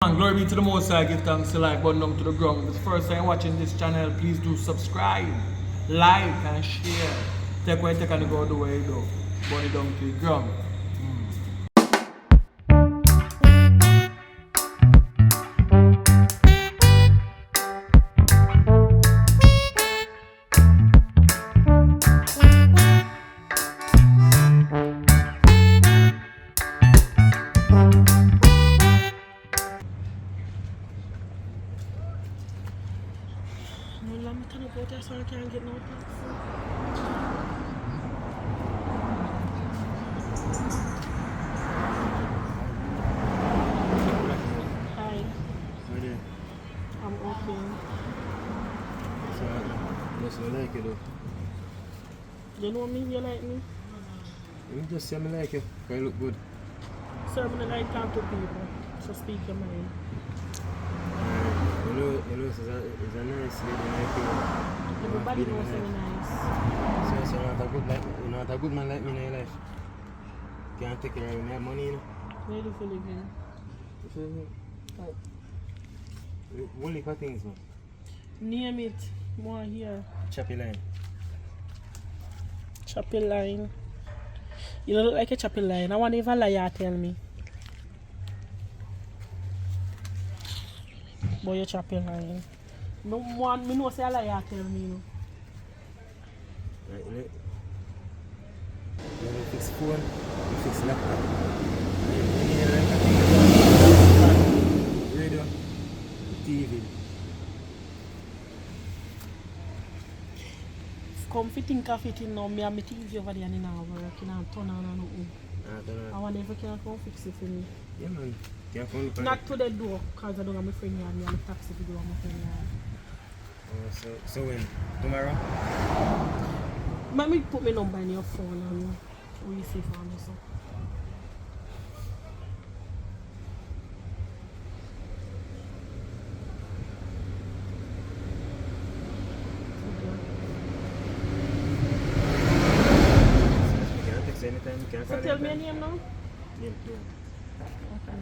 And glory be to the Most High, give thanks to life, but down to the ground. If it's the first time watching this channel, please do subscribe, like, and share. Take what you take and go the way you do. Burn it down to the ground. No, I'm telling you, that's why I can't get no taxi. Hi, How you? I'm okay. So, just like you though. You know me? You like me? You just say me like you. You look good. So I'm gonna like talk to people. So speak your mind. It's a nice lady like you. Everybody knows I'm nice. So you're not a good man like me in your life. Can't take care of me, have money, you know. Where do you live in? You feel me? One heap of things, man. Name it. More here. Choppy line. Choppy line. You don't look like a choppy line. I want to even lie you tell me. Boy, you choppy line. No one, me know say a lie you tell me. No. Right, you fix phone, you fix laptop. You like a thing, radio, TV. Come fit think of it now. Me and my TV over there and now working and turn on and nothing. I want if you can come fix it for me. Yeah, man. Can't phone the Not to the door, because I don't have my friend here and me and the taxi to do my friend here. So when? Tomorrow? Let me put my number in your phone and we see for me. So. You can't text anytime, you can't call So tell me your anytime. name now. Name, yeah. Okay.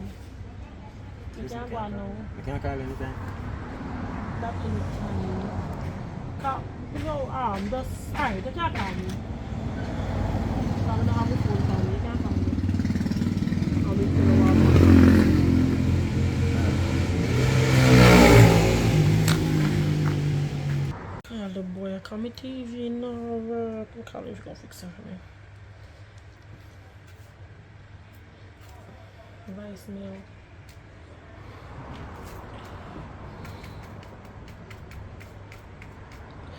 You Listen, can't go on now. You can't call anytime. That anytime. No, just, alright, you can't call me. I don't have a phone call me, you can't call me. I'll be to the one. Yeah, the boy, I call me TV now, I'm calling if you can fix it for me. Voicemail.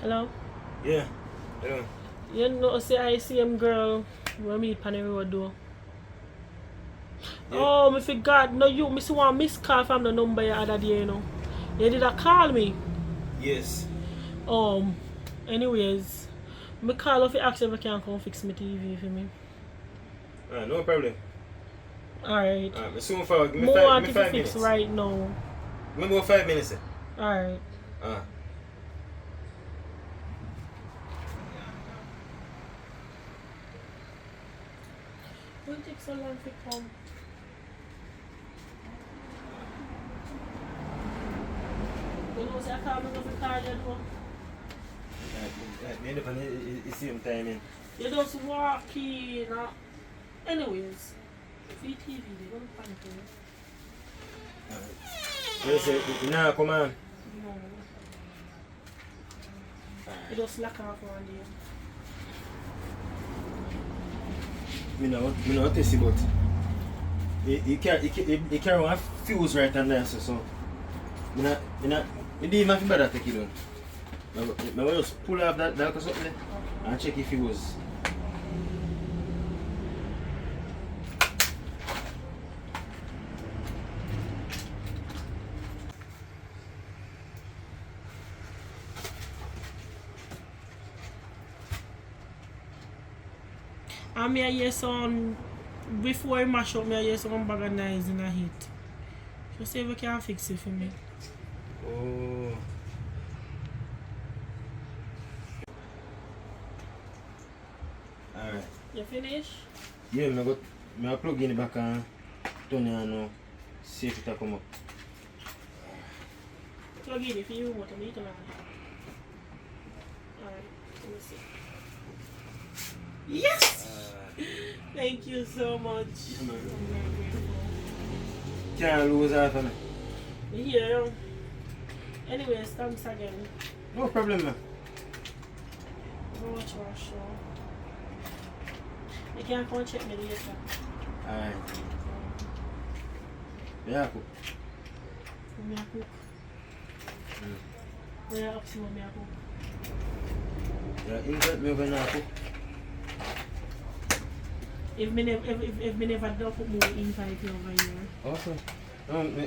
Hello? Yeah. Hello. You know, say I see him girl when me pan the road though. Yeah. Oh, me forgot. No, you, me see one missed call from the number you had that day, you know. You did a call me. Yes. Anyways, me call if you ask if I can come fix my TV for me. No problem. Alright. Me soon forward. Give me More want me it 5 to fix minutes. right now. Give me 5 minutes. Alright. Won't take so long to come. You know, say I can't remember the call you do. Me and the same timing. You just walk in. Anyways, if you TV, they're going to panic you. You say, nah, come on. No. You just slack off one day. Me know what you see, but you carry one fuse right on there, so me didn't even feel better take it down. I will just pull off that or something there and check if it was. And me I hear some, before I mash up, me I hear some bag of knives in a heat. Just see if you can fix it for me. Oh. Alright. You finish? Yeah, I plug in the back and turn it on now. See if it come up. Plug in if you want to meet along. Alright, let me see. Yes! Thank you so much. I'm very grateful. Can't lose out on it. Yeah. Anyways, thanks again. No problem, man. Go watch our show. You can come check me later. Alright. Yeah, cool. Me a cook. Where you up to me a cook? Yeah, invite me over now, cook. If me never do cook, me will invite you over here. Okay.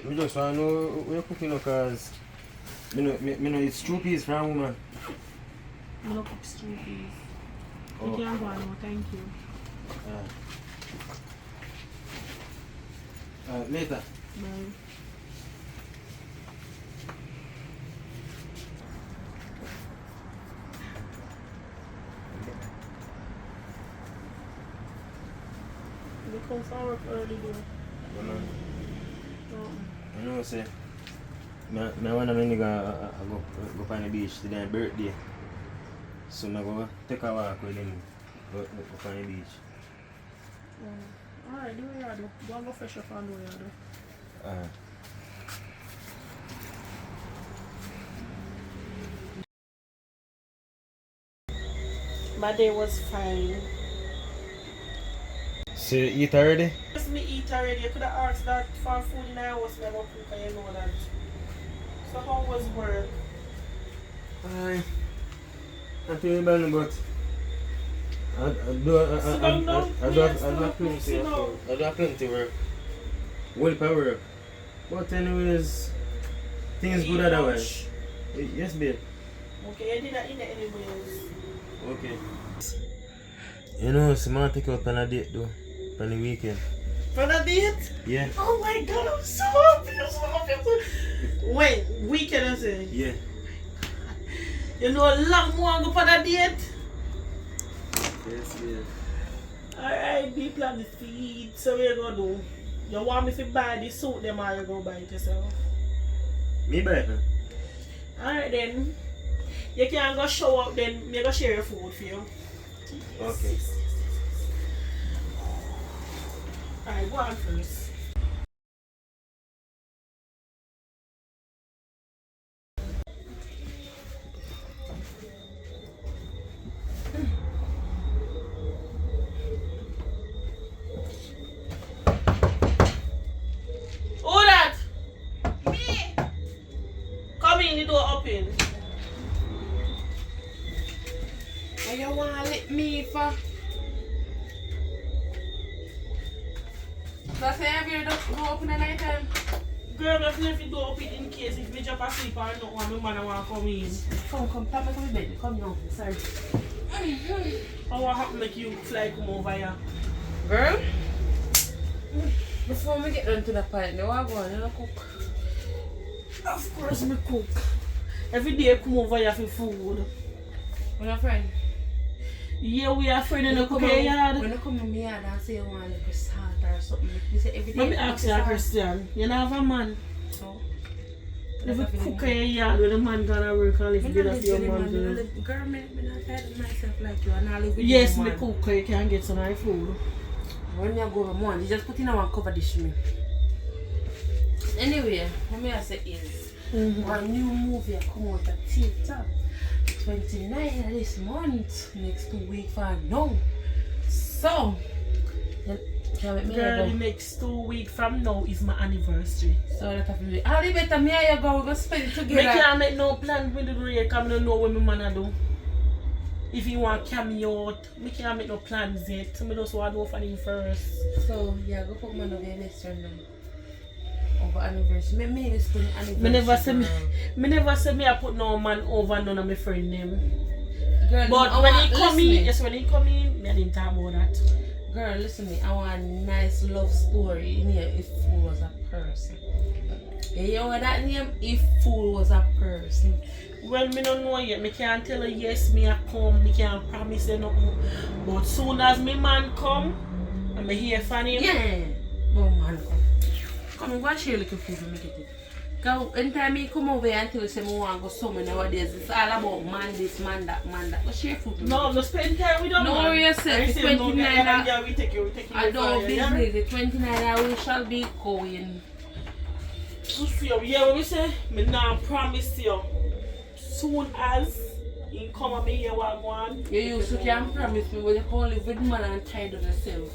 Me just want to know where you're cooking because me know it's stew peas from woman. I don't cook stew peas. Oh. You can go now, thank you. Later. Bye. You come for work early though. You know, say, I want to go on the beach today, birthday. So I'm going to take a walk with him, go on the beach. Alright, do what you do. Go and go fresh up and do what you do. My day was fine. So you eat already? Yes, me eat already. You could have asked that for food in the house, me about cook and you know that. So how was work? Aye. Not too bad, but I do have plenty of work. Well, per work. But anyways, things good otherwise. Yes, babe. Okay, you did that in it anyways. Okay. You know, so I take you out on a date though. On the weekend. For the date? Yeah. Oh my god, I'm so happy, I'm so happy. When? Weekend, I say? Yeah. You know, a lot more go for the date? Yes, yeah. Alright, be plan the feed. So what you gonna do? You want me to buy the suit them or you go buy it yourself? Me buy it now. Alright then. You can go show up then, me go share your food for you. Okay. Alright, go on first. Who that? Me. Come in, the door open. What you want to let me for? So say have you just go open at night time? Girl, I left the door open in case if me jump asleep or not want my man want to come in. Come, tell me come to bed. Come now, sorry. How what happen make you fly come over here? Girl, before we get down to the point, you want to go and you cook? Of course me cook. Every day I come over here for food. With your friend? Yeah, we are friends in the cooking yard. When you come in my yard and say you want a little salt or something, you say every day. Let me ask you a question. You don't have a man? So? If you cook in your yard when the man gonna work and live with your man do it. Girl, I'm not tired of myself like you and I live with yes, your me man. cook you can get some of my food. When you go home, one, you just put in one cover dish me. Anyway, what me I say is, one new movie come out at theater. 29 of this month, next 2 weeks for now. So, can make me Girl, the go? next 2 weeks from now is my anniversary. So that have to be. All the better me and you go, we go spend it Me together. can't make no plan with the day because I don't know what my man do. If you want to carry me out, me can't make no plans yet. So I just want to do for him first. So, yeah, go put man over your best friend now. Over anniversary. Me spend anniversary. Me never say me I put no man over none of my friend them. Girl, But when he come in, yes, when he come in, me I didn't talk about that. Girl, listen to me. I want a nice love story in here if fool was a person. You hear what that name? If fool was a person. Well, me don't know yet. Me can't tell her yes, me I come. Me can't promise her nothing. But soon as me man come, and me hear from him. Yeah. No man come. Come and go and share a little food when me get it. Because anytime I come over here and tell you say I want to go somewhere nowadays, it's all about man this, man that, man that. But share food. No, no spend time with them. No worry yourself, the 29. Yeah, we take you. I don't business, the 29 we shall be going. Good for you. Yeah, what we say? Me now promise you. Soon as you come and me here what one. You used to can promise me, but you can't live with man and tired of yourself.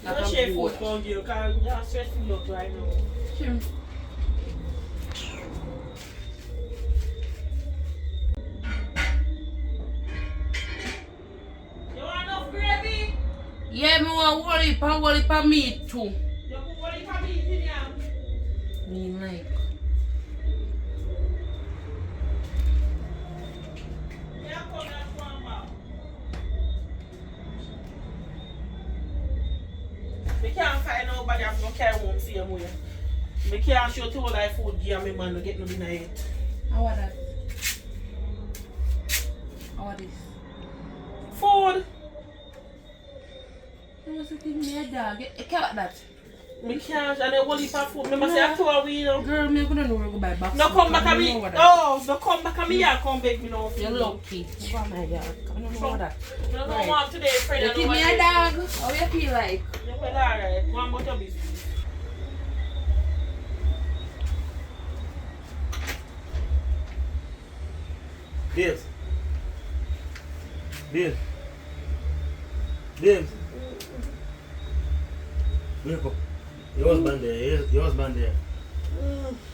No share food for you, because you're stressing me out right now. Sure. Yeah, me want worry for me too. You put worry for me in here. Me like. Yeah, come and come back. Me can't find nobody I'm gonna carry home see him with. Me can't show to all life food give me man to get no dinner yet. How are that? How are this? Food. You must give me a dog. You can't that. Me can't, and then one heap of food. Me must say I two a you know. Girl, me gonna know where to go buy box. No come back at me. Oh, no come back at me and come beg me now. You're lucky. Oh my God. I don't know that. You don't know what today, friend. You give me a dog. How you feel like? You feel alright. Go about your business. Babes. Babes. Babes. Wake up. Your husband there. Your husband there.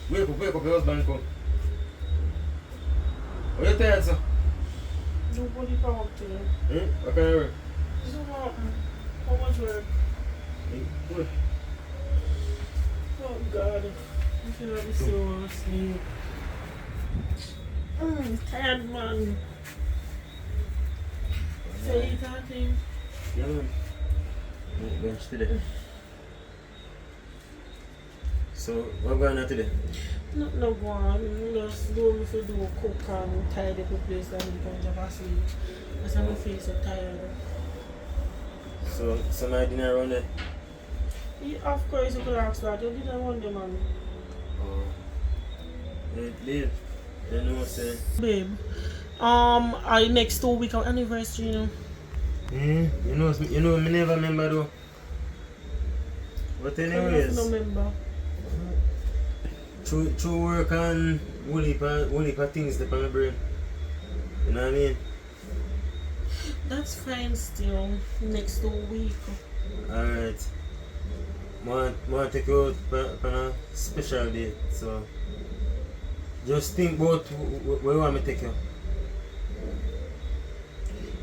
Wake up, your husband come. Are you tired, sir? Nobody come up to you. What kind of work? How much work? Good. Oh God. I feel like this so asleep. Tired man. Say that thing. Yeah, man. Bench today. So, what going on today? No go on. Just do me to do cook and tidy the place and you can just sleep. Because I don't feel so tired. So, some dinner around there? Yeah, of course you could ask that. You didn't want them man. Oh. Hey, babe. You know what I'm saying? Babe. Our next 2 week our anniversary, you know. You know, me never remember though. But anyways, I don't remember. Through work and whole heap of things that on my brain. You know what I mean? That's fine still. Next 2 week. Alright. Want to take you out on a special day. So just think about where you want me to take you.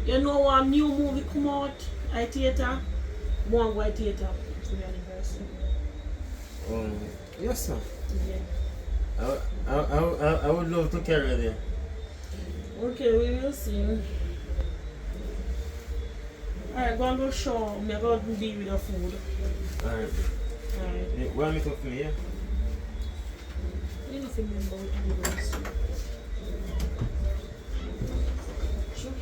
You know what new movie come out at theater? One go at theater for the anniversary. Yes, ma'am. Yeah. I would love to carry you there. Okay, we will see. Alright, go and go show me. I'm going to deal with the food. Alright. Alright. What am I talking for me, yeah? You don't remember what anniversary. Sure.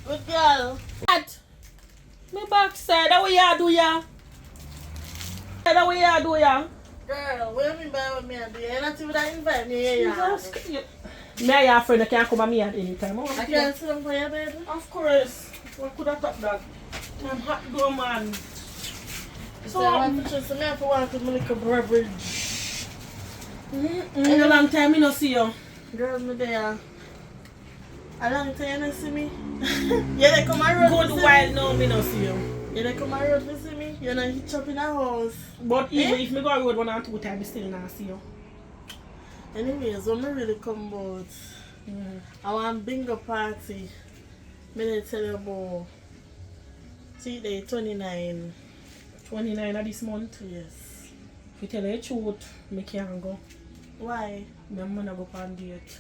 Good girl. What? Me backside, how you do ya? How you do ya? Girl, what do you mean by what me do? You're not even that invite me here. Me and your friend you can't come at me at any time. Oh, I can't sit down for your bed. of course. What could have top that? I'm hot girl man. So I want to trust me if I want to make a beverage. In a long time I no see you. Girl, me there. A long time you don't see me. Yeah, they come a road Good to see while me. now me no see you. Yeah, they come a road to see me. You know, hitch up in a house. But even if me go road 1 or 2 times, I still not see you. Anyways, when me really come out, I want bingo party. Me they tell you about Tuesday 29. 29 of this month. Yes. If you tell you the truth, I can't go. Why? I'm gonna go on date.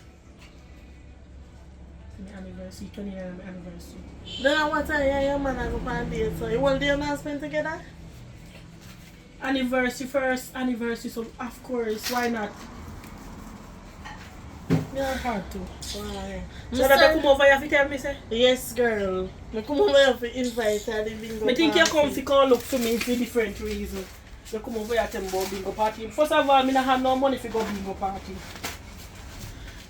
My anniversary, 29 of my anniversary. Then I want to hear your man and go on date. So you want day not spend together? Anniversary first, anniversary, so of course, why not? You're hard to. Why? So that I come over here if you tell me, say? Yes, girl. I come over here to invite her to the bingo I think you party. come to come look for me for different reasons. You come over here to tell me about bingo party. First of all, I don't have no money to go bingo party.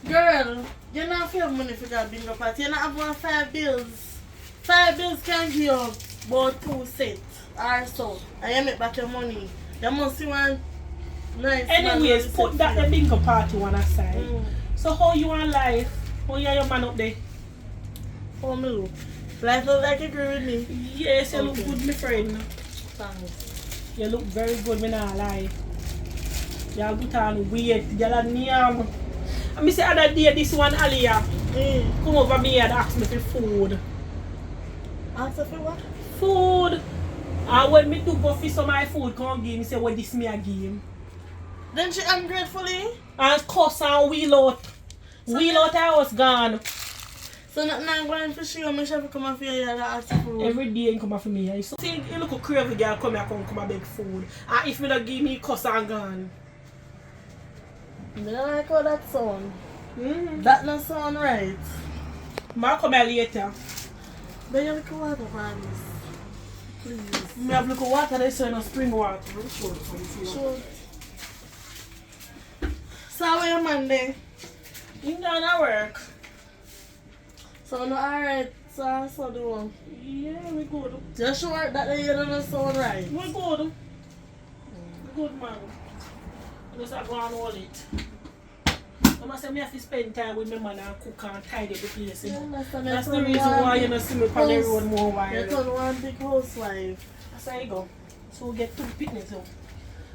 Girl, you not have money for that bingo party. You not have one 5 bills. 5 bills can give you about 2 sets or so. And you make back your money. You must see one nice Anyways, man put that the bingo party one aside. Mm. So how you want life? How you your man up there? How me look? Life look like you agree with me. Yes, you Okay. look good, my friend. Thanks. You look very good, me not lie. You put on weight, you are near. And me say other day this one Aliyah come over me and ask me for food. Ask her for what? Food. And when me do go for some of my food, come give me say what this me a game. Then she ungratefully. And cuss and wheel out. Wheel out I was gone. So not going for she or me she have to come and feel you and ask her for Every day you come for me. So see you look a crazy girl come here come and beg food. And if me not give me cuss and gone. I don't like how that sound. Mm. That not sound right. Ma come here later. But you look water for this. Please. Me have look at water there so no spring water. Sure. Sure. So how your man there? You done at work. So no alright, so do. Yeah, we good. Just sure that you don't sound right. We good. Good man. I just have to go and hold it. I must say I have to spend time with my man and cook and tidy the place. Yeah, That's the reason why you don't see me on the road more You while. turn one big housewife. That's how you go. So we get 2 picnics too.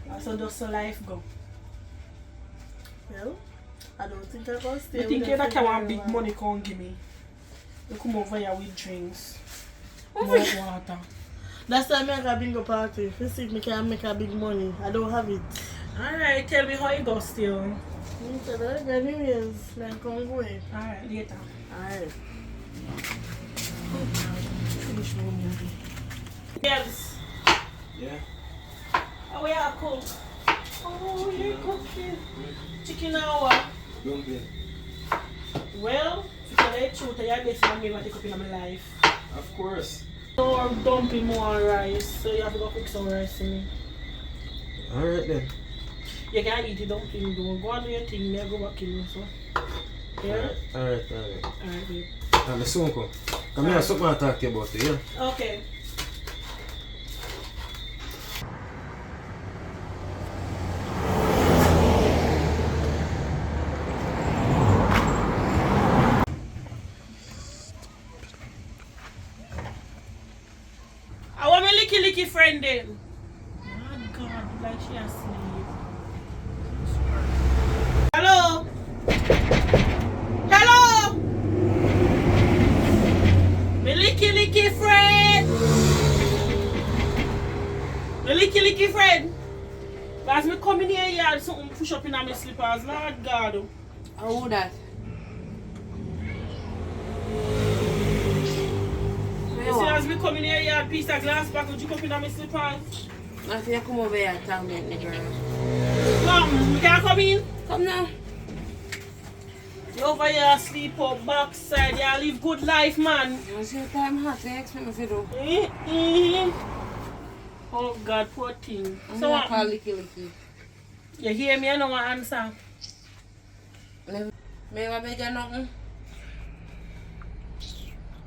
That's how just the life go. Well, I don't think I'm gonna stay You think with you them that for can very want big long. money can't give me. You come over here with drinks. Oh More my- water. That's why I make a bingo party. You see, I can make a big money. I don't have it. Alright, tell me how you go still. You said, anyways, then come go away. Alright, later. Alright. Finish my movie. Yes. Yeah. How we are cook? Oh, you're cooking. Chicken hour. Dumpling. Well, to tell you the truth, you're the best man me ever take up in my life. Of course. So dumpling more rice, so you have to go cook some rice for me. Alright then. You can eat the dumpling, though. Go and do your thing, me I go back in you, so. Yeah? Alright. Alright, babe. I'm soon come. Come here, something I talk to you about it, yeah? Okay. I want my licky friend then. Oh God, like she asleep. Hello? Hello? My licky friend. My licky friend. As me come in here, yeah, something push up in my slippers. Lord God. How that? You see, as me come in here, yeah, piece of glass back, would you come in my slippers? I say you come over here and tell me, girl. Come, we can come in. Come now. You over here sleep up backside, you live good life, man. Once your time hot, you expect me to do. Oh God, poor thing. I'm So gonna call what? Licky. You hear me? I don't want to answer. Me ever beg you nothing?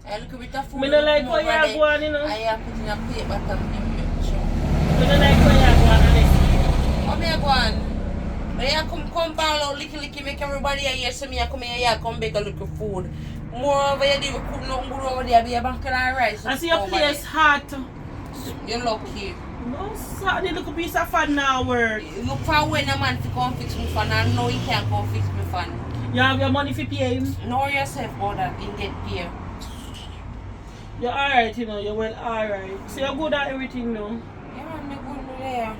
I look a bit of food. Me don't like come how over you there. go on, you know. I put in a plate, but I'm Me don't like come down out licky make everybody here so me I come here come bake a little food. Moreover you didn't cook nothing good over there, be a bank of rice. I see your place hot. You're lucky. No, sir, the little piece of fun now work. Look for when a man to come fix me fan and know he can't come fix me fan. You have your money for pay him? Know yourself about that and get paid. You're alright, you know, you're well alright. So you're good at everything now. Yeah, man, me good there.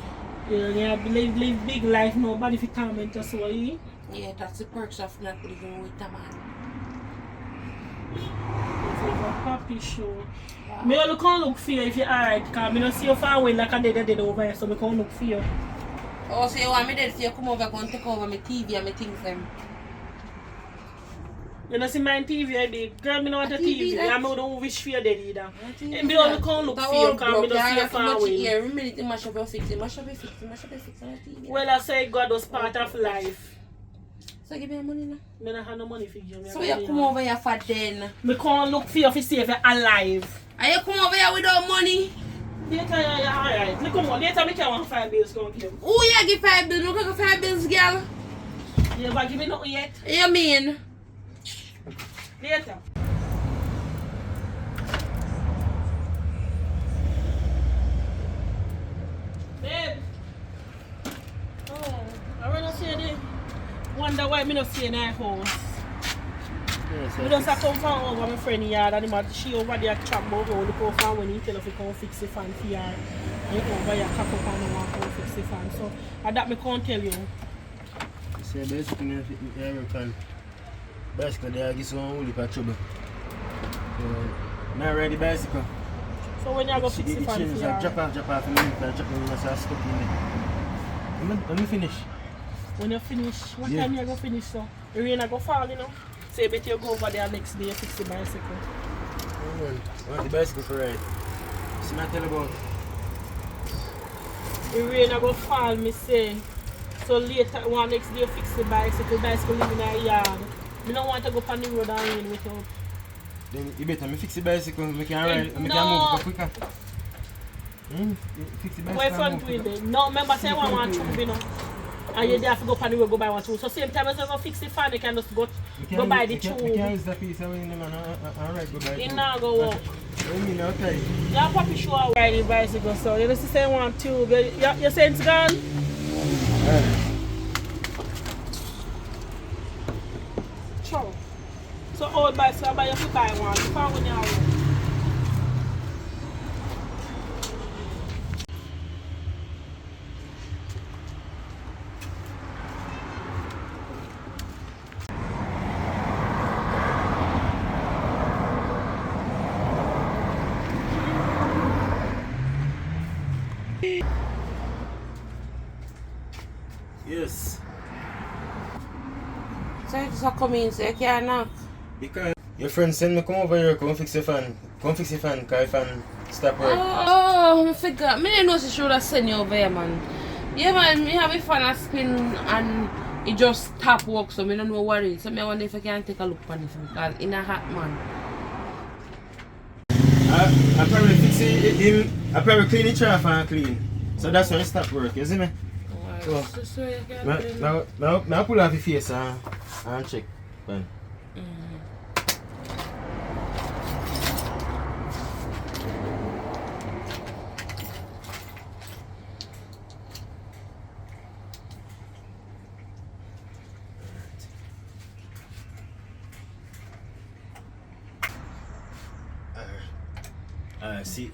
Yeah, live big life, nobody fi comment us so you. Yeah, that's the perks of not living with a man. It's like a happy show. Me only come look for you if you're alright, because I don't see you far away like I did over here, so I come look for you. Oh, so you want me dead for you come over and take over my TV and my things them? You know see my TV I did. Girl, me not want a TV. that? I don't wish for you dead either. And me only come look for you, because I don't see you far away. Yeah, remember to mash up and fix it, mash up and fix it, mash up and fix it on the TV. Well, I say God was part of life. So give me your money now. I don't have no money for you. So you come over here for then. I can't look for you to see if you're alive. And you come over here without money? Later, you're alright. Look, come on. Later, I can't want 5 bills come give. Who you give 5 bills? Look at 5 bills, girl. You never give me nothing yet. You mean? Later. Babe. Oh, I wanna see the wonder why me not see in our house. Yes, We just have come from over my friend yard and she over there chat about how the poor fan when he tell us he come fix the fan for yard. And he come over here crack up and he want to come fix the fan. So that me can't tell you. You see, basically, basically, they give someone who live trouble. So, now ride the bicycle. So when you go fix the fan for Like yard, drop off, and then drop in, and start stuck in there. Let me finish. when you finish, what Yeah. time you go finish so? The rain a go fall, you know? So you better you go over there next day fix the bicycle. I want the bicycle for ride. See what I tell about? The rain a go fall, me say. So later, one next day fix the bicycle live in our yard. Me don't want to go on the road and rain without. Then you better me fix the bicycle, I can ride, I No. can move quicker. Fix the bicycle. Why and front move wheel quicker. there? No, remember say one want tube, you know. And you have to go on the road go buy one tube. So same time as you go fix the fan, you can just go buy the You can't tube. use that piece away in the man and ride go buy You tube. now go walk. What do you mean outside? Yeah, probably sure I ride the bicycle, so you just say one tube. Your sense gone? Sure. So old bicycle, I buy you to buy one. Found when you are. Yes. So you just come in so you can't knock. Because your friend send me come over here, come fix the fan. Come fix the fan, because the fan stop work. Oh, I forgot. Me didn't know she should have sent you over here, man. Yeah, man, me have a fan a spin and it just stop work, so I don't know what it is. So I wonder if I can take a look on it because in a hot man. I probably fix it, I probably clean the chair and clean. So that's when it stop work, you see me? So, So you can now pull off your face and check. Fine.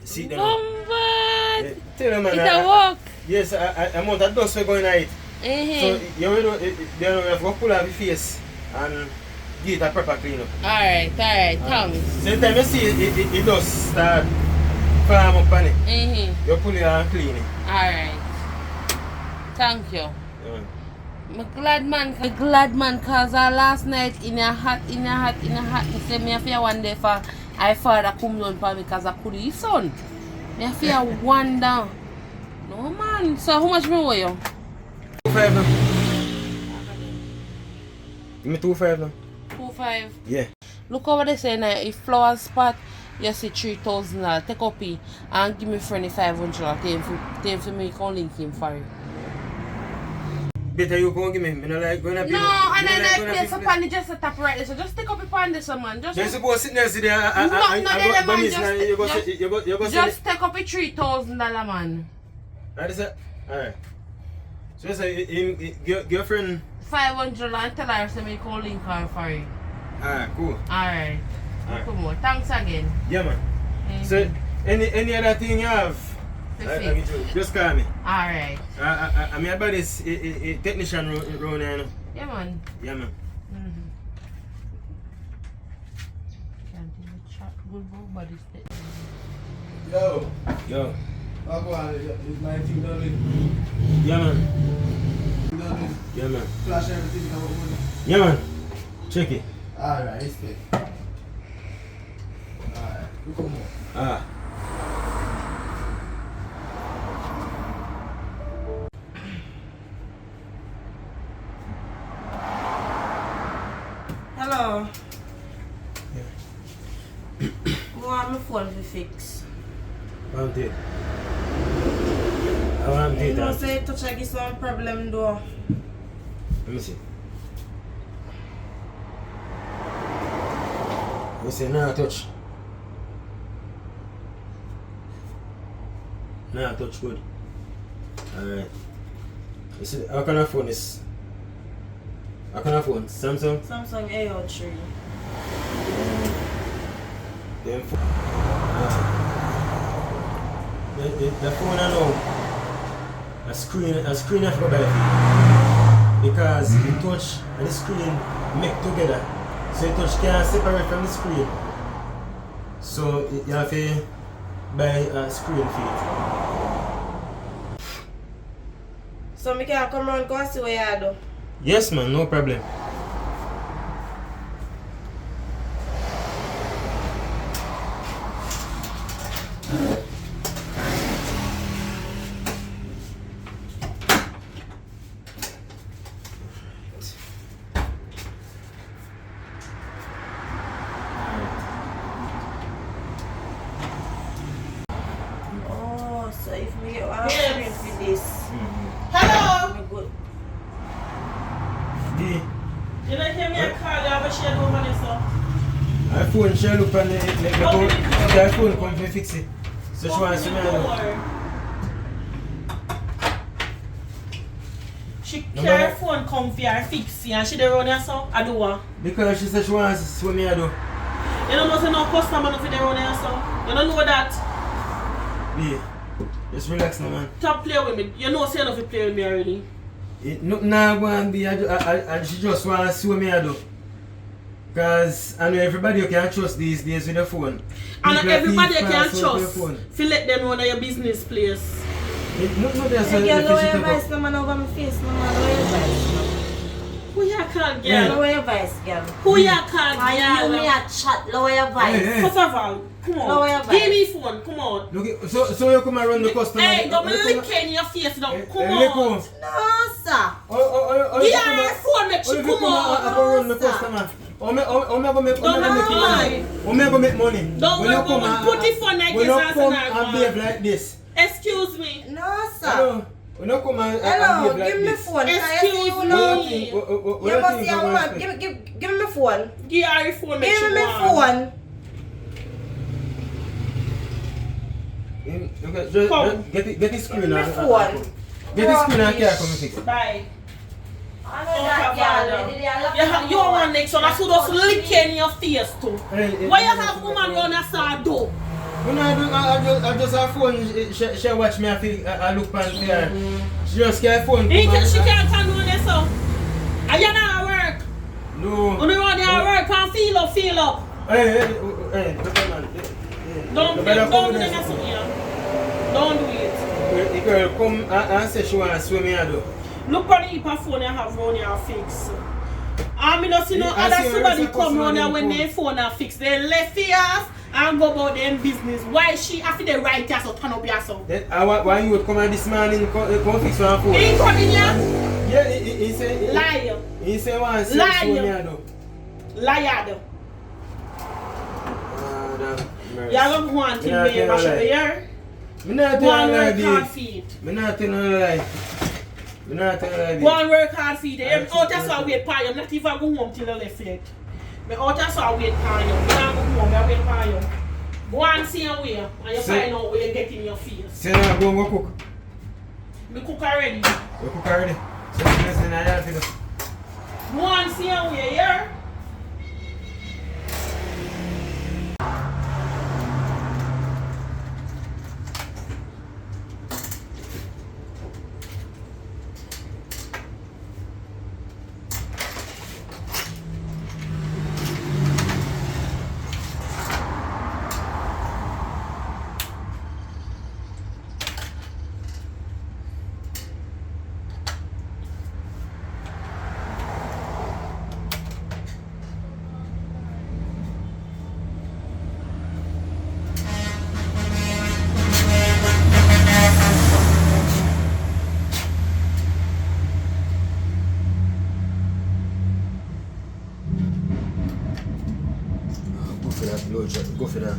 See them. Comfort! Tell them, man. It's a walk. Yes, I want that dust for going at it. So you will have to pull off your face and give it a proper clean up. Alright, thanks. So the time you see it dust start farm up on it, you pull it and clean it. Alright. Thank you. Yeah. I'm glad man cause last night in a hot, me say me fear one day for I father come down for me because I could his son. Me fear wonder. No man, so how much me owe you? 2.5 now. Give me 2.5 now. 2.5. Yeah. Look over there saying if flower spot you see $3,000, take up it and give me friend $500. Tell him for me can link him for you. better you come give me. Me no like going up. No, and then I place up on the just a top right there. So just take up your pan this man. Just You're supposed to sit there, sit there. Just take up a $3,000 man. Alright. So you say girlfriend 500 and tell her to make a link her for you. alright, cool. Alright. Come on. Thanks again. Yeah man. So any other thing you have? Just call me. Alright. I mean about this technician around here, you know. Yeah man. Yeah man. Can't even chat good about body state. Yo. I'll go on, it's 19 done. Yeah man. Done. Yeah man. Flash everything come up. Yeah man. Check it. Alright, it's good. Alright, we come on. Ah. Hello. I want my phone to fix. I want it. I want You it. know, say touch I get some problem though. Let me see. You say nah touch. Nah touch good. Alright. You see how can I phone this? How can I phone? Samsung? Samsung A03. Them phone. The phone I know. A screen I forgot about it. Because the touch and the screen make together. So the touch can't separate from the screen. So you have to buy a screen for it. So me can come around and see what you do. Yes man, no problem. Oh, so if me get one screen for this. Hello. Me good. The You don't hear me a call, you have a share over this, so. iPhone she look on the iPhone come to fix it. So she wants to know. She No carry matter- her phone come for her fix it and she dey run here so I do what? Because she said she wants to see what me I do. You don't know say no customer no fit dey run here so. You don't know that. B, just relax now man. Stop play with me. You know say you no fit play with me already. Nothing now go and be and she just want to see what me I do. Because I know everybody you can trust these days with the phone. And People everybody you thief can password with trust. the phone. If you let them run your business place. No, that's Hey, girl, lower your the voice, no man over my face, no man. Lower your voice. Who you call Yeah. girl? Lower your voice, girl. Who you call Why you me girl? a chat? Lower your voice. Hey. First of all, come Lower your on. voice. Give me phone, come on. Look, so you come and run the customer. Hey, don't lick in your face now. Come Lick on. out. No, sir. Give her her phone, make she come I on. go run the customer. How me go make Don't money? How me go make money? Don't When you worry, come woman. and- Put it for next when you year's come and and behave like this. Excuse me. No, sir. Hello. When you come and Hello, behave like give me this. phone. Excuse You What know. you think? What You you must think be a I'm woman. gonna Give me my phone. Give her your phone, make Give she me my go on. phone. Just Come. get the screen My and phone. get the screen and care come and fix it. Bye. I know that girl. You want next one, I should just lick in your face too. Why you have woman run a saw do? When I just her phone, she watch me, I look on there. She just get her phone. She can't handle this so. Are you not at work? No. When you run there at work, can't feel up. Hey, man. Don't do that so here. Don't do it. The girl come and say she want to swim me and do. Look on the heap of phone you have run your fix. I mean, not see no I other see her somebody as a come round customer here when phone. their phone are fixed. They left here and go about their business. Why she after they write here so turn up here so? Why you would come out this morning come fix my phone? He ain't coming here. Yeah, he say. Liar. He say want to Liar. swim me and do. Liar though. Mercy. You have one thing Me not there, tell but no lie. here. Me not tell One no lie, word can't babe. feed. Me not tell no lie. You know what I Go and work hard for them. Out that's why I wait for you. I'm not even go home till I left yet. Me out that's why I wait for you. Me not go home, I wait for you. Go and see your way and you find out where you get in your face. So now go and cook. Me cook already. You cook already? So you listen to that video. Go and see your way, yeah? Go for that.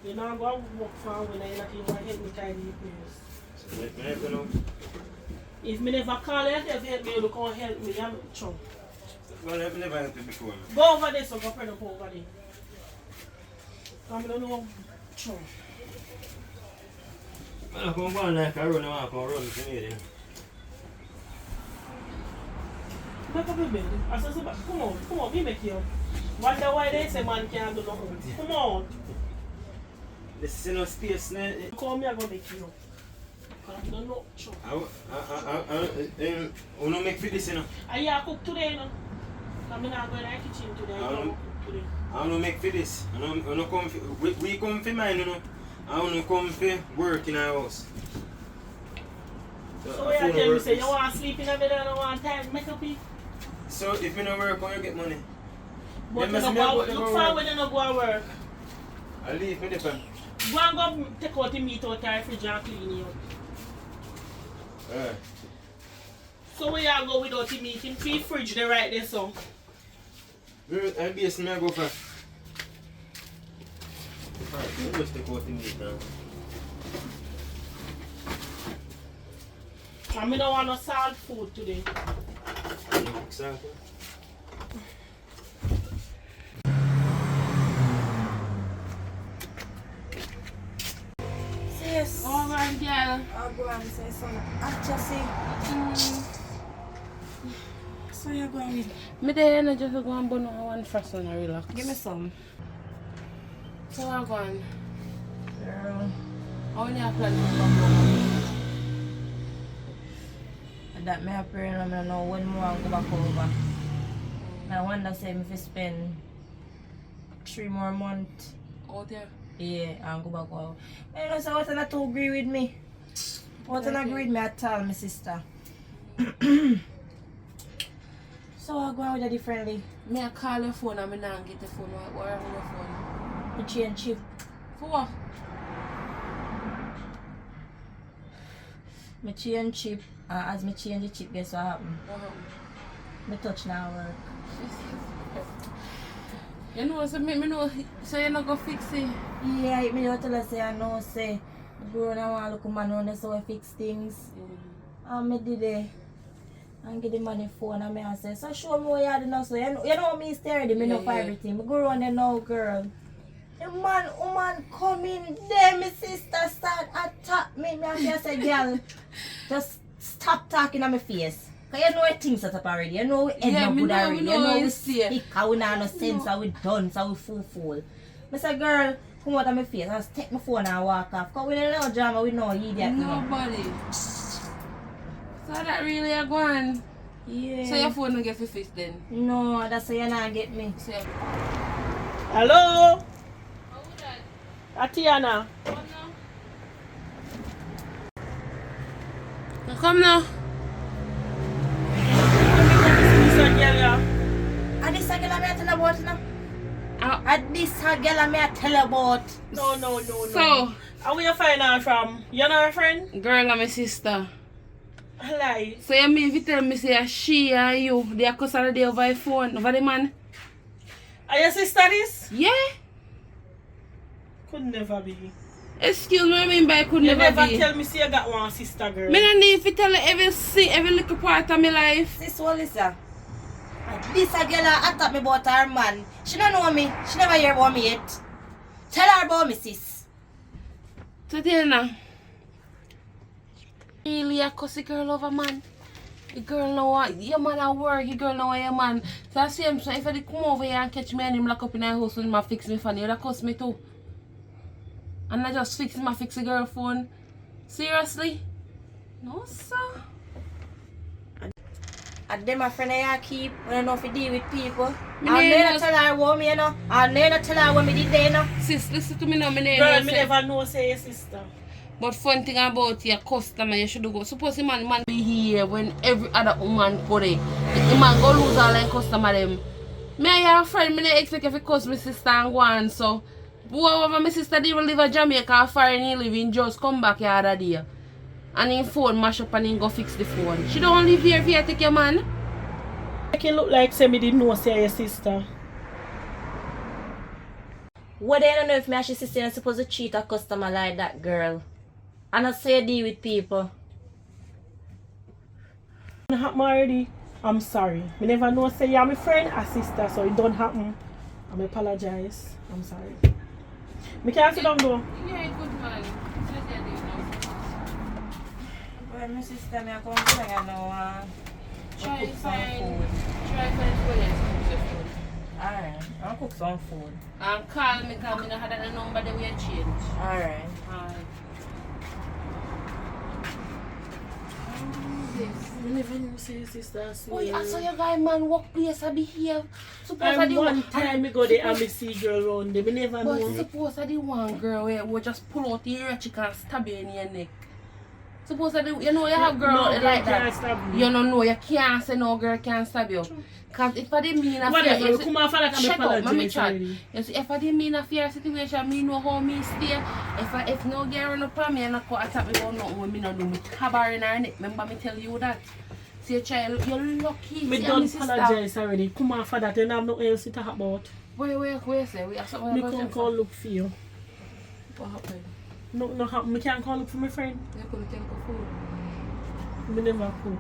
You know, go and walk far when I like you want to help me tidy the place. If me never call you, if you help me, you can't help me, I'm chum. Well, I've never helped you before. Go over there, so go put up over there. I don't know, chum. Well, I come on like I run, I can run to me then. Make up your bed. I said, come on, we make you. Wonder why they say man can't do nothing. Come on. This is no space, no. Come here, I go make you. I don't know, chum. I don't make for this, you know. I cook today, you know. I'm not going to the kitchen today. I don't cook today. I don't make for this. I don't come for, we come for mine, you know. I don't come for work in our house. So you tell me, say you want to sleep in a bed and you want time make up it? So if you don't work, how you get money? But you don't go, look for when you don't go to work. I'll leave me there. Go and go take out the meat out of the fridge and clean it out. Alright. So where you go without the meat? In the fridge there right there, so. I'll be a smell go for. Alright, you just take out the meat now. I don't want no salt food today. Exactly. Yes. Oh my girl. I'll go and say something. Actually, so you're going with Me there and just go and burn one first and relax. give me some. So I'm going. Girl. How many are planning to come home? That may appear and I don't know when more I go back over. I wonder say if I spend 3 more months. Out there? Yeah, I'll go back over. You know, so what's not to agree with me? What's not agree with me at all, my sister. So I'll go out with her differently. Me I call your phone and me not get the phone. Why are your phone? We change chip. For what? I change chip. As I change the chip, guess what happened? I touch now work. You know, so me know, so you're not going to fix it? Yeah, I don't tell her say I know say grown and want to look man on so I fix things. And I did it. And get the money phone and I say, so show me what you do now. So you know me is ready, me know for everything. I go around there now, girl. The man, woman come in there, my sister start attack me. Me have to say, girl, just stop talking on my face. Cause you know things set up already. You know we end up good already. You know we sick, how we not no sense, how we done, how we fool. I say, girl, come out of my face. I just take my phone and walk off. Cause we don't know drama, we know idiot. Nobody. So that really a go on? Yeah. So your phone don't get for fixed then? No, that's why you not get me. So Hello? how would that? Atiana. Come now. And this a girl I tell about now. And this a girl I tell about. No. So, How you find her from? You know her friend? girl and my sister. Lie. So you mean if you tell me say she and you, they are cussing the day over the phone, over the man? Are your sister this? Yeah? Could never be. Excuse me, what I mean by could You never never be. tell me say you got one sister, girl. Me don't need to tell her every little part of my life. Sis, what is that? And this a girl I attack me about her man. She don't know me. She never hear about me yet. Tell her about me, sis. So tell now. Really a cussy girl over man. The girl know what your man at work, your girl know what your man. So I see him, so if I come over here and catch me and him lock up in the house and him a fix me funny, you'd cuss me too. And I just fix the girl phone. Seriously? No sir. And them a friend I keep when I know if you deal with people. Me And name then I was- tell her what me, you know. And then I tell her what me did there, you know. Sis, listen to me now, my name Girl, is me never know say your sister. But fun thing about your customer, you should go. Suppose the man be here when every other woman go there. The man go lose all them customer them. Me and your friend, me not expect if you cuss my sister and go on. So, whoever my sister did live in Jamaica or foreign he live in, just come back here other day. And him phone mash up and him go fix the phone. She don't live here if you take your man. Make it look like say me didn't know say your sister. What they don't know if me and she sister is supposed to treat a customer like that, girl. And I say I deal with people. It happen already. I'm sorry. Me never know say you're my friend or sister, so it don't happen. I apologize. I'm sorry. Me can't sit down though. Yeah, good man. Well, my sister, me I come to you know. Try cook some find food. food. Alright, I'll cook some food. And call me because I don't have that number that we change. Alright. Me never know say your sister. Boy, I saw your guy man workplace I behave. Suppose I And did one time me go there and me see girl round there. Me never But know. suppose I did one girl where we just pull out your chick and stab you in your neck. Suppose I did, you know you have girl No, out there girl like can't that. stab me. You don't know, you can't say no girl can't stab you. Cause if I didn't mean a Whatever, fear, come off like I'm shut up, let me apologize chat. already. You see, if I didn't mean a fear situation, me know how me stay. If no girl run up on me and not go attack me about nothing when me not do, me tab her in her neck. Remember me tell you that. See, child, you're lucky. Me See, don't my sister. apologize already. Come off for that. You don't have nothing else to talk about. Where say? We have something Me about can't you. call look for you. What happened? No happen. Me can't call look for my friend. You couldn't take a food. Me never cook.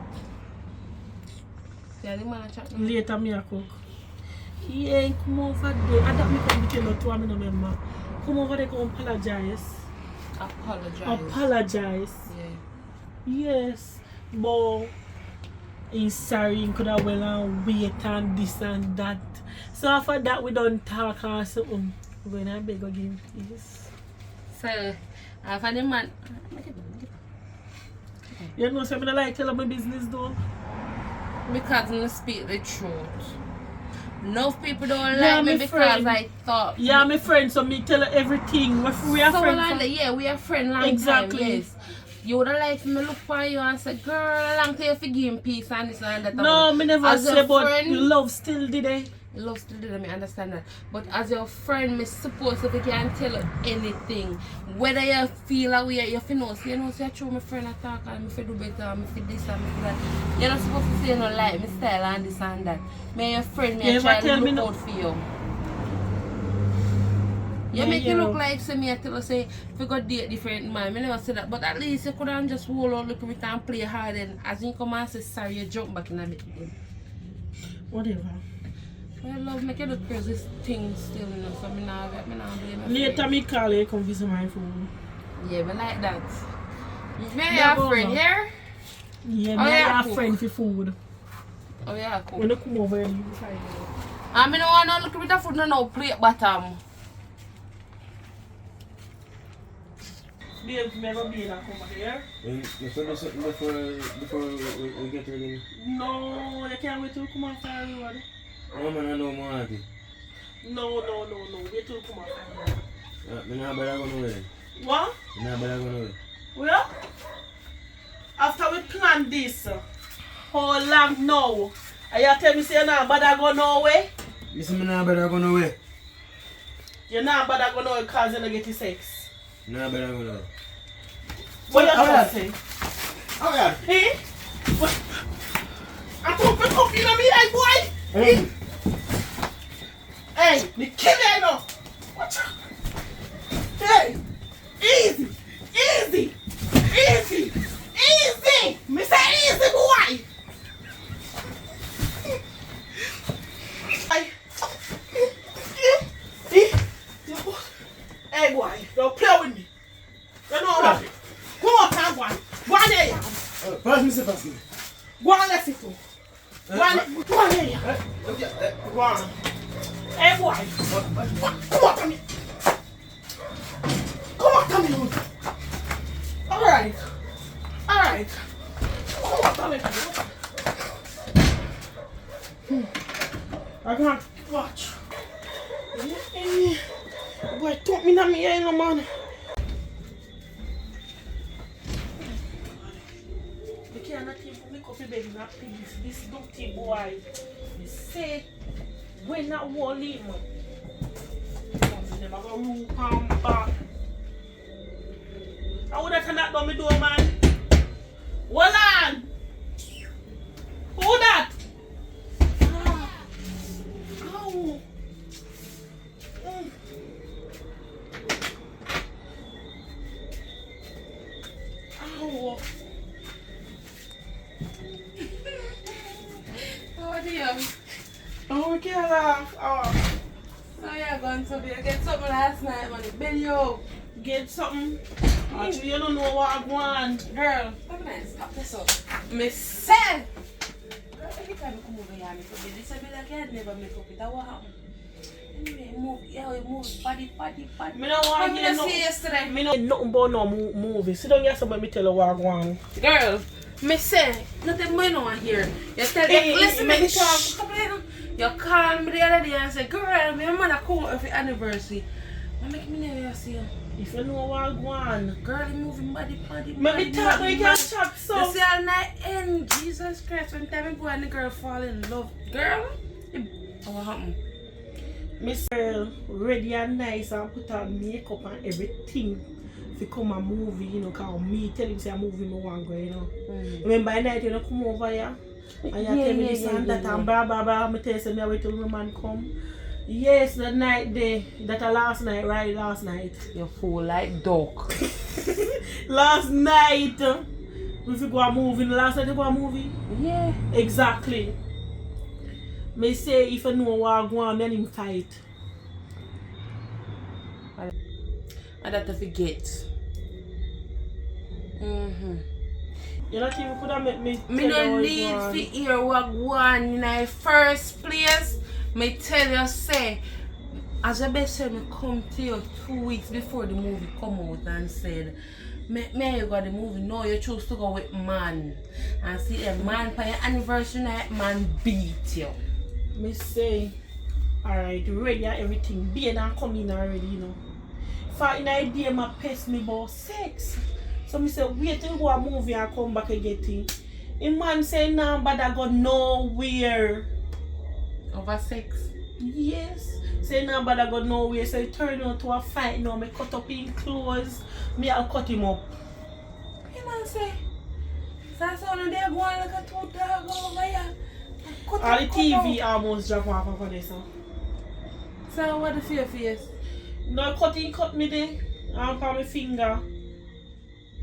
Yeah, the man chat. Later me a cook. He ain't come over there. I don't me come tell you to I no remember. Come over there come apologize. Apologize. Apologize. Yeah. Yes. But he's sorry, he could have well and wait and this and that. So after that we don't talk or something. When I beg again, please. So, after the man. You know, so I don't like tell my business though. Because I speak the truth. Enough people don't Yeah, like me my because friend. I thought. Yeah, my friend, so me tell her everything. We are So friends. like that, yeah, we are friends long Exactly. time, yes. You would have liked me look for you and say, girl, long time you forgive me peace and this and that. No, me never As say, a but friend- love still did I. Love still did me understand that. But as your friend, me suppose if you can tell you anything, whether you feel away, you feel no, you know, say true, my friend attack and me feel do better, me feel this and me feel that. You're not supposed to say you don't like me style and this and that. Me and your friend, me You a ever try to tell me look no- out for you. You Yeah, make yeah. it look like say me I tell you say if you go date different man. Me never say that. But at least you could have just hold on, look at it and play hard and as you come and say sorry, you jump back in a bit then. Whatever. I love make you do crazy things still, you know, so me nah blame you. Later me call you come visit my phone. Yeah, but like that. Me Yeah, have go a friend on. here. Yeah, Oh, me yeah, have cook. a friend for food. Oh yeah, cool. When you come over here, you find out. I mean, no want no look at the food no plate bottom. Babe, never be and come here. You do something before we get ready? No, you can't wait till you come off the road. Oh man, I know more of it. No. Wait till you come off the road. I'm not better going away. What? I'm not better going away. Well, after we plan this, how long now? Are you tell me say you're not bother go nowhere? Listen, I'm not better going away. You're not bother go nowhere because you don't get the sex. I'm not better going away. What you Oh, gonna yeah. say? Oh yeah. Eh? What? I told you come in on me, hey boy! Hey. Hey, the kid ain't no! Watch out! Hey! Easy! Me say easy, boy! Hey boy, don't play with me. You know what? Come on, time one. Go on there, Pass me. Go on, let's see. Go on there. Go on. Hey boy. Come on, come here. Come here. Alright. Come on, come here. I can't watch. Boy, don't me na me here, no man. You cannot even make up your bed in a peace. This dirty boy. You say, when that wall leave, man. Never go room come back. How would I turn that down my door, man? Hold on! Who that? Ow! Ow! Oh dear. Oh, we can't laugh. Oh. So you're going to be get something last night, man. Bend you up. Get something. Actually, you don't know what I want. Girl, come on, stop this up. Me say. Girl, every time you come over here, me forget. This a bit like I had never make up it. That what happened? Anyway, move. Yeah, we move. Body. Me don't want Come to here, hear see nothing. yesterday. Me don't nothing about no movie. Sit down here somewhere, me tell you what I want. Girl, me say, nothing more no one here. You tell me, Hey, listen hey, me hey, talk. shh. Come here. You called me the other day and said, girl, my mother come out for anniversary. I make me never see you. If you know what I want. Girl, you moving body. Me talk, we can chat You so. see all night end. Jesus Christ, when time I go and the girl fall in love. Girl, what happened? Miss Girl, ready and nice and put on makeup and everything. If you come a movie, you know, cause me tell him say a movie me want go, you know. Remember by night you know come over here and you tell me this and that and blah blah blah. Me tell you say me wait till my man come. Yes, the night day, that last night, right? Last night. You fool like dog. Last night, if you go a movie, last night you go a movie? Yeah. Exactly. Me say if you know what I want, then him fight. I don't forget. You not even could have make me. Me tell you no what need you want. to hear what one in the first place. Me tell you say, as a best friend, me come to you 2 weeks before the movie come out and said, me you got the movie. No, you choose to go with man. And see a man for your anniversary night, man beat you. Me say, alright, ready and everything. Be and come in already, you know. For in idea, my pest me about sex. So me say, wait till go a movie and come back and get it. A man say, nah, but I go nowhere. Over sex. Yes. Say, nah, but I go nowhere. So it turned out to a fight now. Me cut up in clothes. Me I'll cut him up. You man say, so I saw them there going like a two dog over here. All the TV almost drop off of this. So what the your face? No cutting cut me there. And for my finger.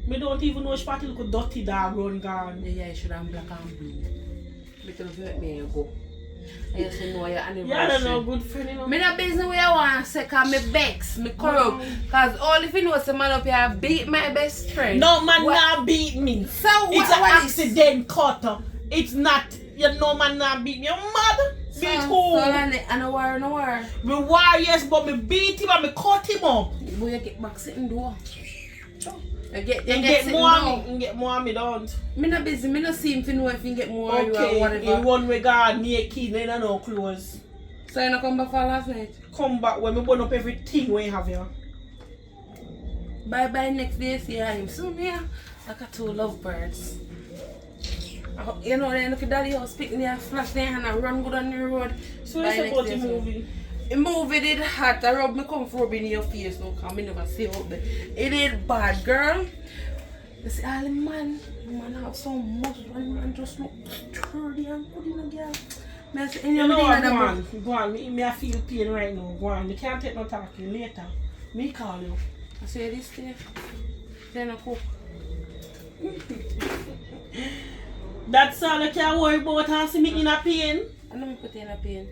Me don't even know which part look dirty dog run gone. Yeah, you should have black and blue. Because if you let me you go. And you say no, your anniversary. Yeah, I don't know, good friend, you know. Me not business where I want to say, cause me vex, me corrupt. Cause all if you know some man up here beat my best friend. No man not beat me. So It's an accident, Carter. It's not. You know man not beat me. You mad? Beat who? So I no war. Me war, yes, but me beat him and me cut him up. Boy, you get back sitting door. You You get get more of me. You get more of me, don't. Me not busy, me not see him to know if you get more or you or Okay, whatever. in one regard, naked, then I no clothes. So you not come back for last night? Come back when me burn up everything we have here. Bye next day, see him. So me, I got two lovebirds. You know, then look at daddy house, pick me a flash there and I run good on the road. So you support the movie? The movie did hot. I rub me come rub in your face now, cause me never see out there. It did bad, girl. You see, all the man have so much, man just look sturdy and good in a girl. Me say, You know what, go on, me I feel pain right now, go on. Me can't take no talking later. Me call you. I say this day, then I cook. That's all I can worry about, and see me in a pain. I know me put in a pain.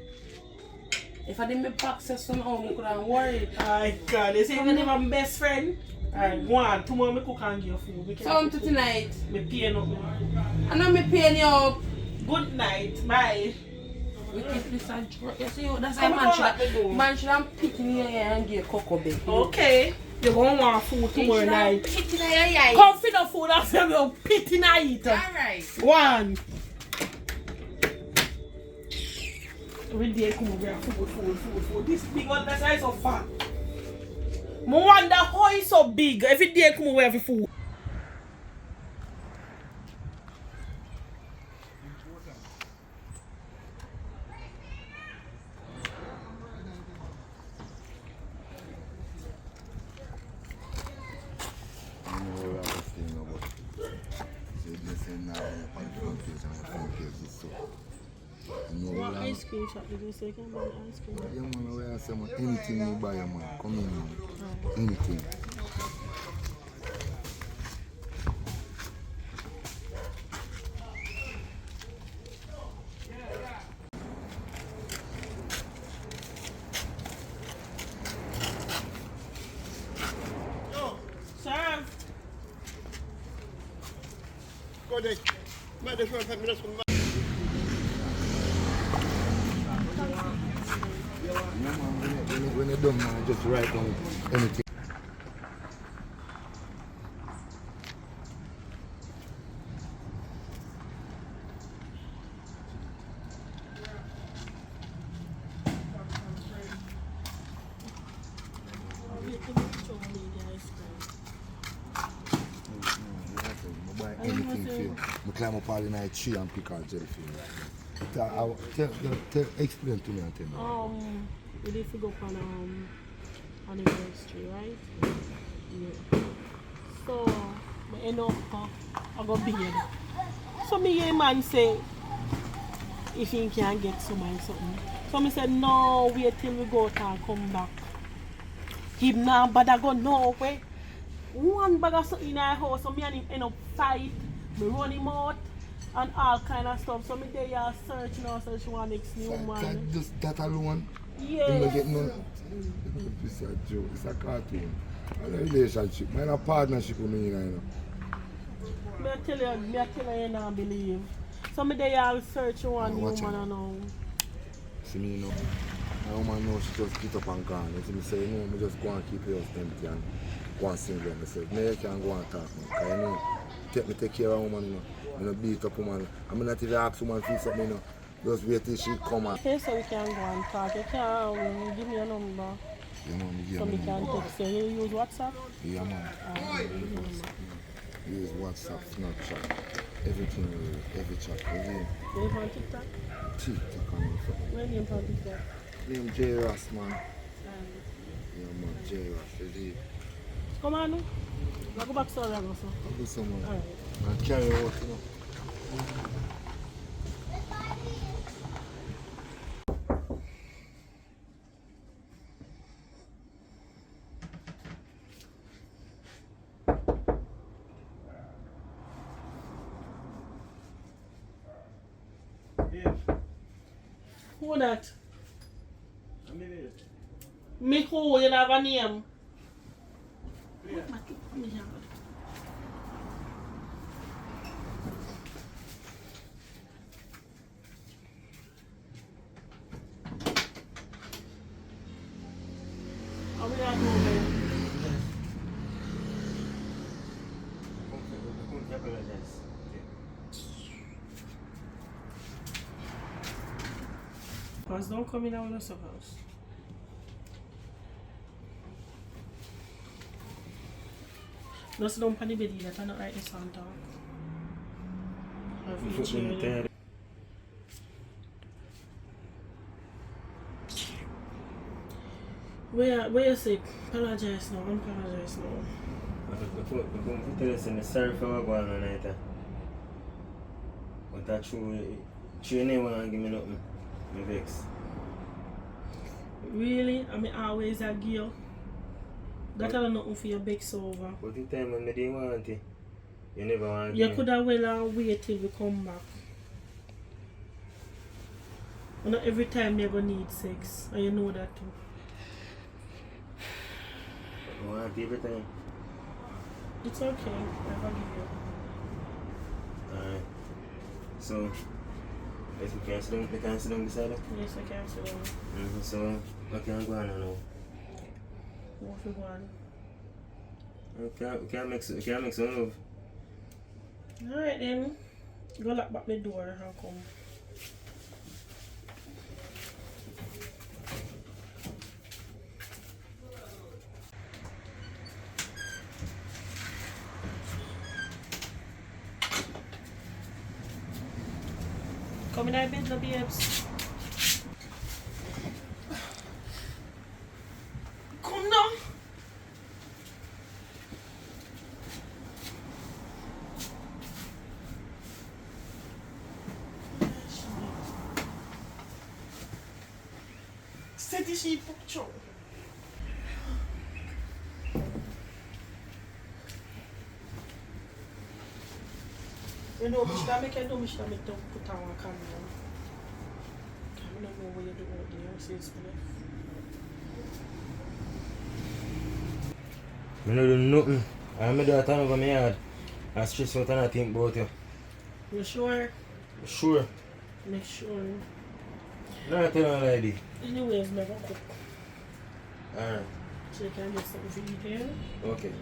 If I didn't make access somehow, I could have worried. Ay God, you say even if I'm best friend. Alright, go on, tomorrow me cook and give you food. So to tonight. Me pain up. I know me paying you up. Good night, bye. We keep this and you see, that's why man should have picked in your ear and give cocoa bake. Okay. You won't want food tomorrow night. Pick in your ear. Come for the food and say you're pity night. Alright. One. Every day come over and food. This big one, that's why it's so fat. I wonder how it's so big. Every day come over every food. What ice cream shop did you say? Can you buy ice cream? Yeah, man, where I say, man, anything you buy, man, come in, man. Anything. Serve. Go there. Man, there's 5 minutes from Yeah, man, when you're done, man, just write down anything. Buy anything for you. I climb up all the night tree and pick out jelly for you. Explain to me and tell me. We did to go on anniversary, right? Yeah. So I end up I got beard. So me a man say if he can get something. So me said no, wait till we go out and come back. Him now but I go no way. One bag of something in our house, so me and him end up fight. Me run him out and all kind of stuff. So me there you search now, so she want next new man. Just that alone? Yeah. You don't get no. It's a joke, it's a cartoon. And a relationship. Man, a partnership with me, you know. Me tell you not believe. So me there you search one new man and now. See me, you know. My woman knows she just get up and gone. And me say, no, me just go and keep your house empty and go and single. I said, no, you can go and talk, man. Because you know, take care of a woman, you know. I don't beat up woman. I'm not even ask woman for something, you know. Just wait till she come out. Okay, so we can go and talk. You can give me a number. You know, me give So me we can number. text you. You use WhatsApp? Yeah, man. Use WhatsApp, Snapchat, everything, every chat, every You live on TikTok? TikTok and everything. Where do you on TikTok? Name J. Ross, man. Yeah, man, J. Ross, is he? Come on, no? I'll go back to the so. I'll do some more. Alright. And carry out, you know. Who that? I'm baby. Me who? You have a name? Yeah. How we are doing? Apologize. Cause don't come in our house. No sit down on the bed that I not write this on talk. I feel chair. Where you sick? Apologize now, apologize now. I'm going to tell you sorry for what going on tonight. But that's true. You never want to give me nothing. I'm vexed. Really? I mean always a girl. That are nothing for your vex over. But the time when I didn't want it, you never want You me. could have well wait till we come back. And not every time they're gonna need sex. And you know that too. I want it every time. It's okay. I forgive you. Alright. So, let's cancel them beside it. Yes, I can sit down. So, I can't go on now. What if you want? We can't make some love. Alright then. Go lock back the door and come. Come in our bed, no babes. Come now. Set ici pour Joe. You know, Mr. Make a do, Mr. Make don't put on a camera. I don't know what you do out there, since I don't do nothing. I'm do a time over my yard. I stress out and I think about you. You sure? Sure. Make sure. No, I tell you a lady. Anyways, never cook. Alright. So you can get something to eat here. Okay.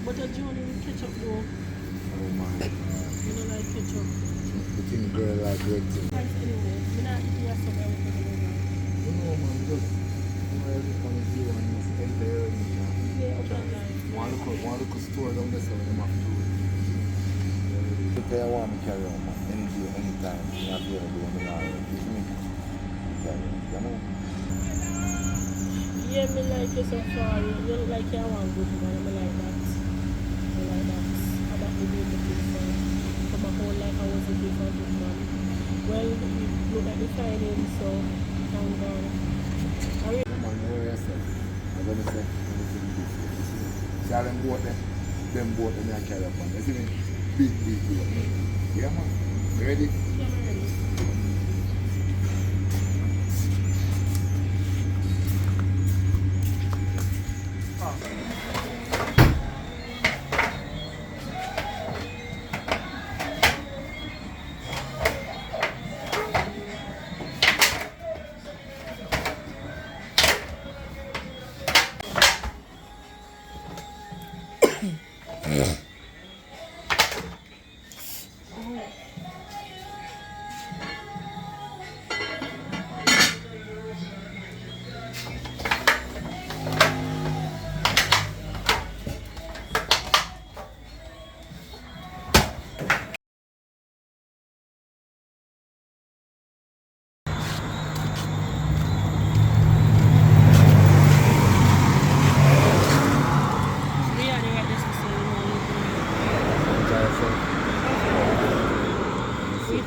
But a Johnny with ketchup though. Oh man. You don't like ketchup. The thing girl like red thing. Thanks anyway. I'm not eating your stuff every time. No man, just every time you do and you spend there and Yeah, up and down. one look store down there so them have to do it. If they want me carry on man, any day, anytime, you have to do it now. Give me. Carry on, you know? Yeah, me like you so far. You look like you want good man. I like that. I like that. How about me being looking for my whole life I was looking for a good man. Well, you look like the finding, so thank God. I really Man, know yourself. I'm gonna say anything this way. See how them boat them I carry up on. You see me? Big boat. Yeah man. You ready? can't ready.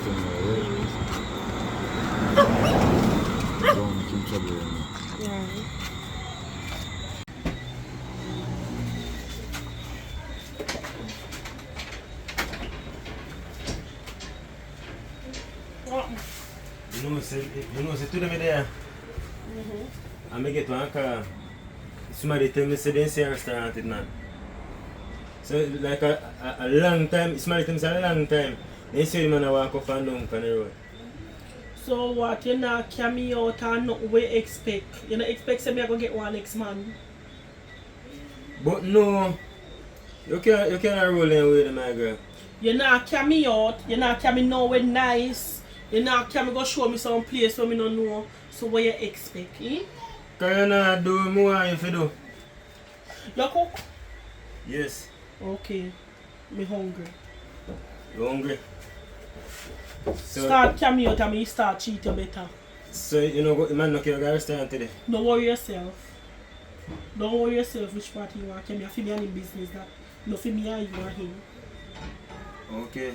thing already. Don't make him trouble, you know. Right. You know, say to them there. I may get one car. Somebody tell me say they say restaurant it man. So like a long time, somebody tell me say a long time. They say the man a walk up and down on the road. So what, you not carry out and nothing we expect? You not expect say me I go get one next month? But no, you can't roll in with them, my girl. You not carry out, you not carry nowhere nice. You not carry go show me some place where me don't know. So what you expect, eh? Can you not do more if you do? You cook? Yes. Okay. Me hungry. You hungry? So, Start carry out and me start treat you better. so you know, the man not care about restaurant today. Don't worry yourself. Don't worry yourself which part you want. Come here for me and in business that. No for me and you and him. Okay.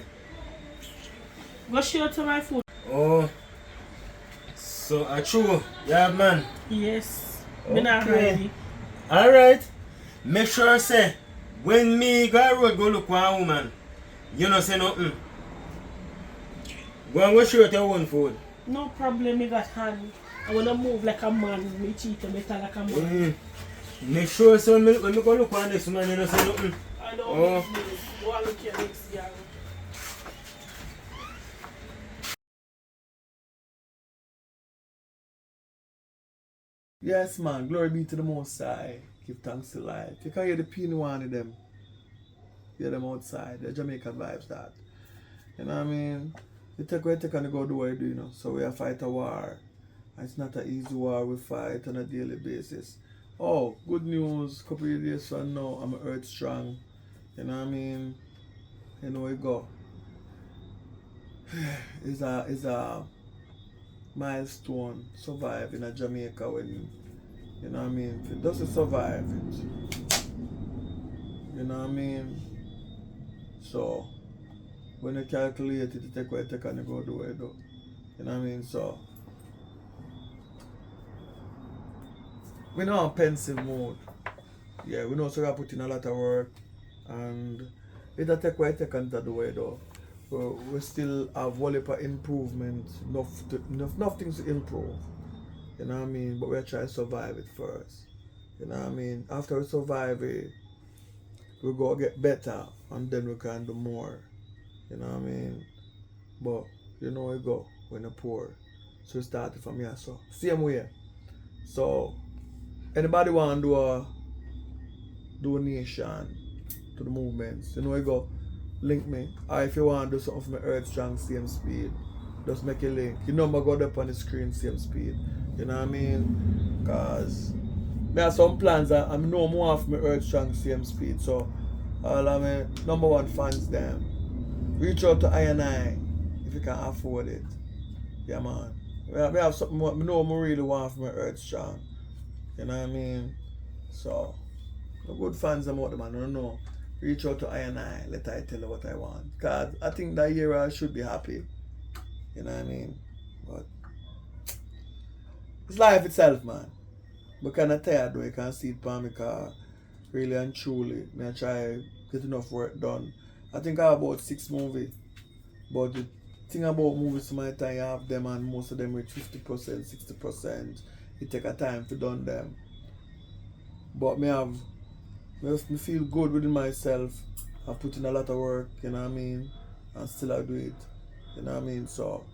Go share to my food. Oh. So true. Yeah, man. Yes. Me not Okay. ready. Alright. Make sure say when me go road go look for a woman, you know say nothing. Go and go shoot your own food. No problem, me got hand. I wanna move like a man. Me treat you better like a man. Make sure so when me go look for this woman, you know say nothing. I don't Oh. business. Go and look here next year. Yes, man. Glory be to the Most High. Give thanks to life. You can hear the peony one of them. Hear them outside. The Jamaican vibes that. You know what I mean? You take what you take and go do what you do, you know. So we are fight a war. And it's not an easy war we fight on a daily basis. Oh, good news. Couple of days from now, I'm earth strong. You know what I mean? You know where you go. It's a milestone survive in Jamaica when you know what I mean, if it doesn't survive it, you know what I mean, so when you calculate it, you take what you take and you go do what you do, you know what I mean, so we know on pensive mode, yeah, we know so we are putting a lot of work and it take what you take and do what you do. We still have whole heap of improvement, enough things to improve. You know what I mean? But we're trying to survive it first. You know what I mean? After we survive it, we go get better and then we can do more. You know what I mean? But you know we go when you're poor. So we started from here. So same way. So anybody want to do a donation to the movements, you know we go link me. Or if you want to do something for my Earth Strong same speed, just make a link. Your number go up on the screen same speed. You know what I mean? Cause I have some plans that I know more of my Earth Strong same speed. So all of my number one fans them. Reach out to I if you can afford it. Yeah man. We have something more, I know I really want for my Earth Strong. You know what I mean? So the good fans them out there, man. I don't know. Reach out to I let I tell you what I want. Cause I think that year I should be happy. You know what I mean? But it's life itself, man. But kind of tired though. You can see it for me car. Really and truly, I try get enough work done. I think I have about 6 movies. But the thing about movies, my time you have them and most of them reach 50%, 60%. It take a time to done them. But me feel good within myself. I put in a lot of work, you know what I mean? And still I do it. You know what I mean? So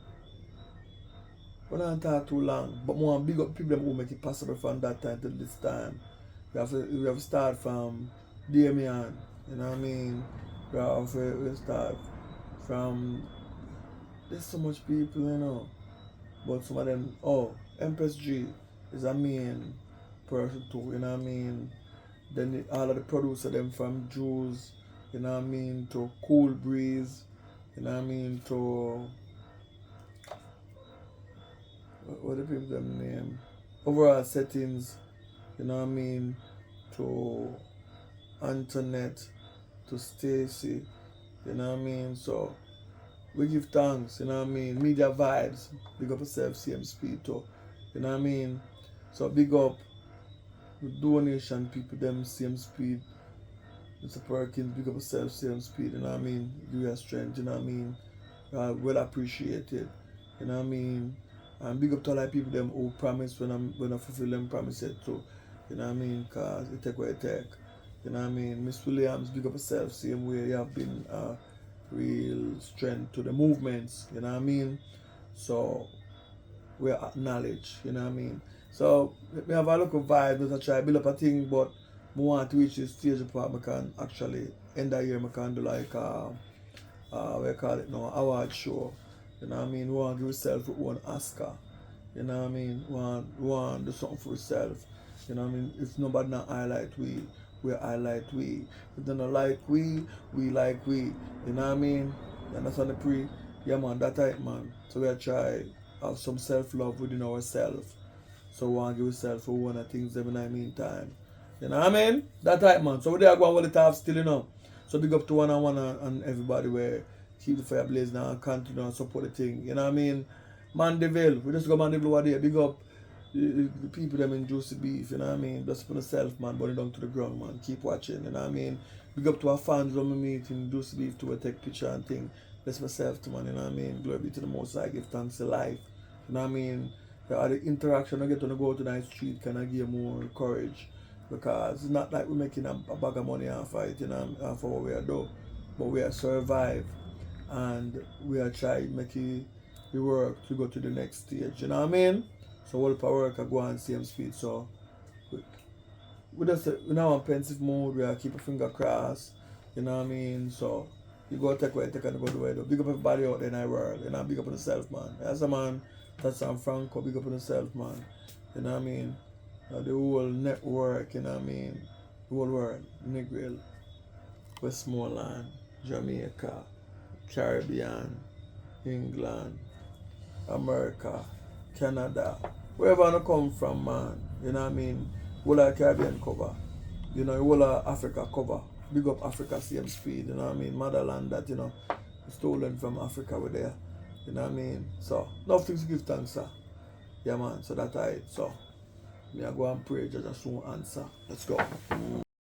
we don't talk too long. But more big up people who make it possible from that time to this time. We have to start from Damien, you know what I mean? We have to start from there's so much people, you know. But some of them Empress G is a main person too, you know what I mean? Then all of the producer them from Jews, you know what I mean, to Cool Breeze, you know what I mean, to what the people them name? Overall Settings, you know what I mean, to Antoinette, to Stacy, you know what I mean, so we give thanks, you know what I mean? Media vibes, big up yourself, same speed too. You know what I mean? So big up the donation people them same speed. Mr. Perkins, big up yourself, same speed, you know what I mean? Give you strength, you know what I mean? Well appreciated. You know what I mean? And big up to all the people them who promise when I fulfill them promises too. You know what I mean? Cause it take what it take. You know what I mean? Miss Williams, big up yourself, same way you have been real strength to the movements, you know what I mean? So we acknowledge, you know what I mean? So we have a look of vibe, but I try to build up a thing, but I want to reach this stage part I can actually end the year I can do like what you call it now, award show. You know what I mean? We want to give yourself one Oscar. You know what I mean? We want to do something for yourself. You know what I mean? If nobody not highlight we highlight we. If they don't like we like we. You know what I mean? And that's on the pre. Yeah man, that type man. So we try have some self-love within ourselves. So we want to give ourselves for one of the things them in the meantime. You know what I mean? That type man. So we there going with the top still, you know. So big up to one and everybody where keep the fire blazing and continue and support the thing. You know what I mean? Mandeville. We just go Mandeville over there. Big up the people them in Juicy Beef, you know what I mean? Just for yourself, man, burn it down to the ground, man. Keep watching, you know what I mean? Big up to our fans when we meet in Juicy Beef to take picture and thing. Bless myself to man, you know what I mean? Glory be to the Most High, give thanks to life. You know what I mean? The interaction I get when I go to the street can I give more courage. Because it's not like we're making a bag of money off it, you know, for what we are doing. But we are survive and we are trying to make it work to go to the next stage, you know what I mean? So all the work I go on same speed. So we now on pensive mood, we are keep a finger crossed, you know what I mean? So you go take what you take and go do it. Big up everybody out there in the world, you know, big up on yourself, man. As a man, that's San Franco, big up on yourself, man. You know what I mean? The whole network, you know what I mean? The whole world, Negril, Westmoreland, Jamaica, Caribbean, England, America, Canada, wherever I come from, man, you know what I mean? Whole of Caribbean cover, you know, whole of Africa cover. Big up Africa, same speed, you know what I mean? Motherland that, you know, stolen from Africa with there, you know what I mean? So, nothing to give thanks, sir. Yeah, man, so that's it. So, me I go and pray, just soon answer. Let's go.